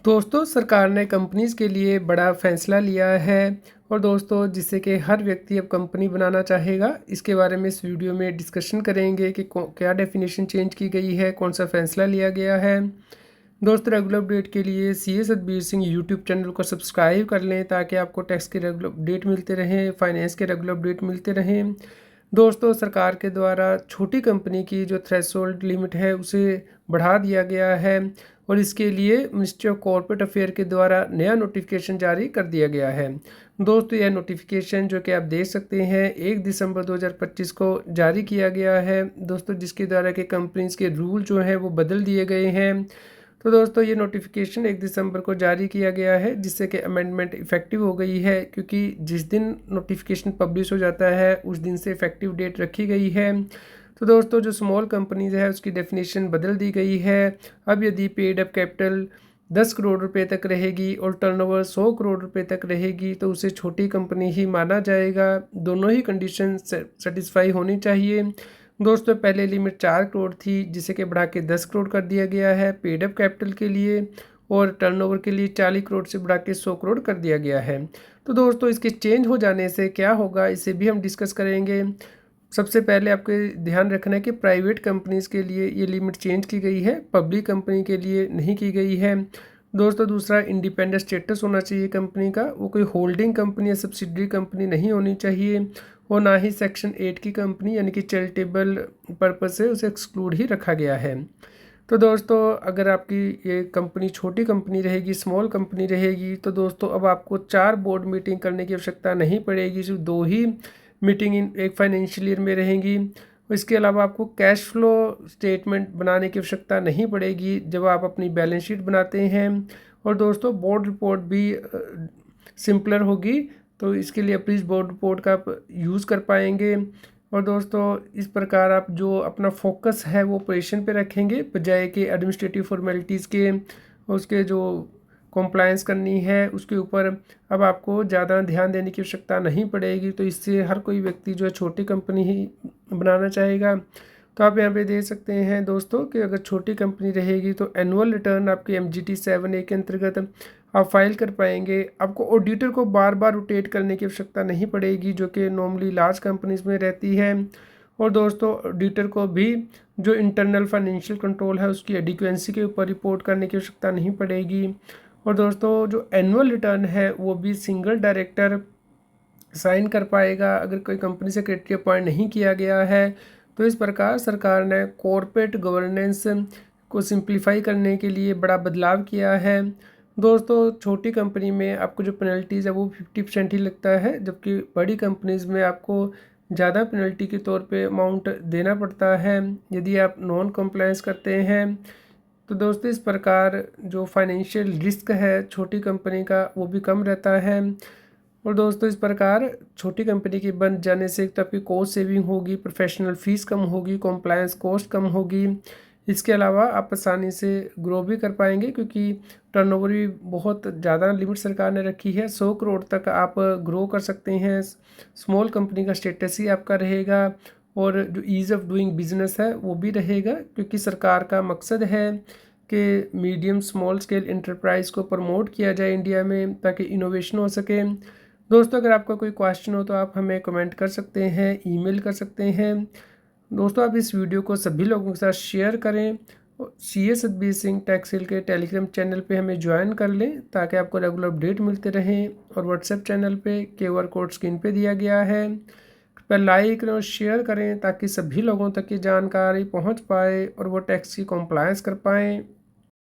दोस्तों सरकार ने कंपनीज़ के लिए बड़ा फैसला लिया है और दोस्तों जिससे कि हर व्यक्ति अब कंपनी बनाना चाहेगा। इसके बारे में इस वीडियो में डिस्कशन करेंगे कि क्या डेफिनेशन चेंज की गई है, कौन सा फैसला लिया गया है। दोस्तों रेगुलर अपडेट के लिए सी ए सतबीर सिंह यूट्यूब चैनल को सब्सक्राइब कर लें ताकि आपको टैक्स के रेगुलर अपडेट मिलते रहें, फाइनेंस के रेगुलर अपडेट मिलते रहें। दोस्तों सरकार के द्वारा छोटी कंपनी की जो थ्रेशोल्ड लिमिट है उसे बढ़ा दिया गया है और इसके लिए मिनिस्ट्री ऑफ कॉर्पोरेट अफेयर के द्वारा नया नोटिफिकेशन जारी कर दिया गया है। दोस्तों यह नोटिफिकेशन जो कि आप देख सकते हैं 1 दिसंबर 2025 को जारी किया गया है दोस्तों, जिसके द्वारा के कंपनीज के रूल जो हैं वो बदल दिए गए हैं। तो दोस्तों ये नोटिफिकेशन 1 दिसंबर को जारी किया गया है जिससे कि अमेंडमेंट इफ़ेक्टिव हो गई है, क्योंकि जिस दिन नोटिफिकेशन पब्लिश हो जाता है उस दिन से इफ़ेक्टिव डेट रखी गई है। तो दोस्तों जो स्मॉल कंपनीज है उसकी डेफिनेशन बदल दी गई है। अब यदि पेड अप कैपिटल 10 करोड़ रुपए तक रहेगी और टर्नओवर 100 करोड़ रुपए तक रहेगी तो उसे छोटी कंपनी ही माना जाएगा। दोनों ही कंडीशन सेटिस्फाई होनी चाहिए। दोस्तों पहले लिमिट 4 करोड़ थी जिसे कि बढ़ा के 10 करोड़ कर दिया गया है पेड अप कैपिटल के लिए, और टर्नओवर के लिए 40 करोड़ से बढ़ा के 100 करोड़ कर दिया गया है। तो दोस्तों इसके चेंज हो जाने से क्या होगा इसे भी हम डिस्कस करेंगे। सबसे पहले आपको ध्यान रखना है कि प्राइवेट कंपनीज़ के लिए ये लिमिट चेंज की गई है, पब्लिक कंपनी के लिए नहीं की गई है। दोस्तों दूसरा इंडिपेंडेंट स्टेटस होना चाहिए कंपनी का, वो कोई होल्डिंग कंपनी या सब्सिडरी कंपनी नहीं होनी चाहिए, और ना ही सेक्शन 8 की कंपनी यानी कि चैरिटेबल पर्पस से उसे एक्सक्लूड ही रखा गया है। तो दोस्तों अगर आपकी ये कंपनी छोटी कंपनी रहेगी, स्मॉल कंपनी रहेगी, तो दोस्तों अब आपको 4 बोर्ड मीटिंग करने की आवश्यकता नहीं पड़ेगी, सिर्फ 2 ही मीटिंग इन एक फाइनेंशियल ईयर में रहेंगी। इसके अलावा आपको कैश फ्लो स्टेटमेंट बनाने की आवश्यकता नहीं पड़ेगी जब आप अपनी बैलेंस शीट बनाते हैं। और दोस्तों बोर्ड रिपोर्ट भी सिंपलर होगी, तो इसके लिए प्लीज़ बोर्ड रिपोर्ट का आप यूज़ कर पाएंगे। और दोस्तों इस प्रकार आप जो अपना फोकस है वो ऑपरेशन पे रखेंगे बजाय कि एडमिनिस्ट्रेटिव फॉर्मेलिटीज़ के, उसके जो कॉम्प्लायंस करनी है उसके ऊपर अब आपको ज़्यादा ध्यान देने की आवश्यकता नहीं पड़ेगी। तो इससे हर कोई व्यक्ति जो है छोटी कंपनी ही बनाना चाहेगा। तो आप यहाँ पे देख सकते हैं दोस्तों कि अगर छोटी कंपनी रहेगी तो एनुअल रिटर्न आपके MGT 7A के अंतर्गत आप फाइल कर पाएंगे। आपको ऑडिटर को बार बार रोटेट करने की आवश्यकता नहीं पड़ेगी जो कि नॉर्मली लार्ज कंपनीज में रहती है। और दोस्तों ऑडिटर को भी जो इंटरनल फाइनेंशियल कंट्रोल है उसकी एडिक्वेंसी के ऊपर रिपोर्ट करने की आवश्यकता नहीं पड़ेगी। और दोस्तों जो एनुअल रिटर्न है वो भी सिंगल डायरेक्टर साइन कर पाएगा अगर कोई कंपनी से क्राइटेरिया अपॉइंट नहीं किया गया है। तो इस प्रकार सरकार ने कॉर्पोरेट गवर्नेंस को सिंप्लीफाई करने के लिए बड़ा बदलाव किया है। दोस्तों छोटी कंपनी में आपको जो पेनल्टीज़ है वो 50% ही लगता है, जबकि बड़ी कंपनीज़ में आपको ज़्यादा पेनल्टी के तौर पे अमाउंट देना पड़ता है यदि आप नॉन कंप्लायंस करते हैं। तो दोस्तों इस प्रकार जो फाइनेंशियल रिस्क है छोटी कंपनी का वो भी कम रहता है। और दोस्तों इस प्रकार छोटी कंपनी के बन जाने से एक तो आपकी कॉस्ट सेविंग होगी, प्रोफेशनल फ़ीस कम होगी, कॉम्प्लायंस कॉस्ट कम होगी। इसके अलावा आप आसानी से ग्रो भी कर पाएंगे क्योंकि टर्नओवर भी बहुत ज़्यादा लिमिट सरकार ने रखी है, 100 करोड़ तक आप ग्रो कर सकते हैं। स्मॉल कंपनी का स्टेटस ही आपका रहेगा और जो ईज़ ऑफ डूइंग बिजनेस है वो भी रहेगा, क्योंकि सरकार का मकसद है कि मीडियम स्मॉल स्केल इंटरप्राइज को प्रमोट किया जाए इंडिया में ताकि इनोवेशन हो सके। दोस्तों अगर आपका कोई क्वेश्चन हो तो आप हमें कमेंट कर सकते हैं, ईमेल कर सकते हैं। दोस्तों आप इस वीडियो को सभी लोगों के साथ शेयर करें। CA Satbir Singh tax cell के टेलीग्राम चैनल पे हमें ज्वाइन कर लें ताकि आपको रेगुलर अपडेट मिलते रहें, और व्हाट्सएप चैनल पे QR कोड स्क्रीन पे दिया गया है, कृपया लाइक और शेयर करें ताकि सभी लोगों तक ये जानकारी पहुंच पाए और वो टैक्स की कॉम्प्लायंस कर पाएँ।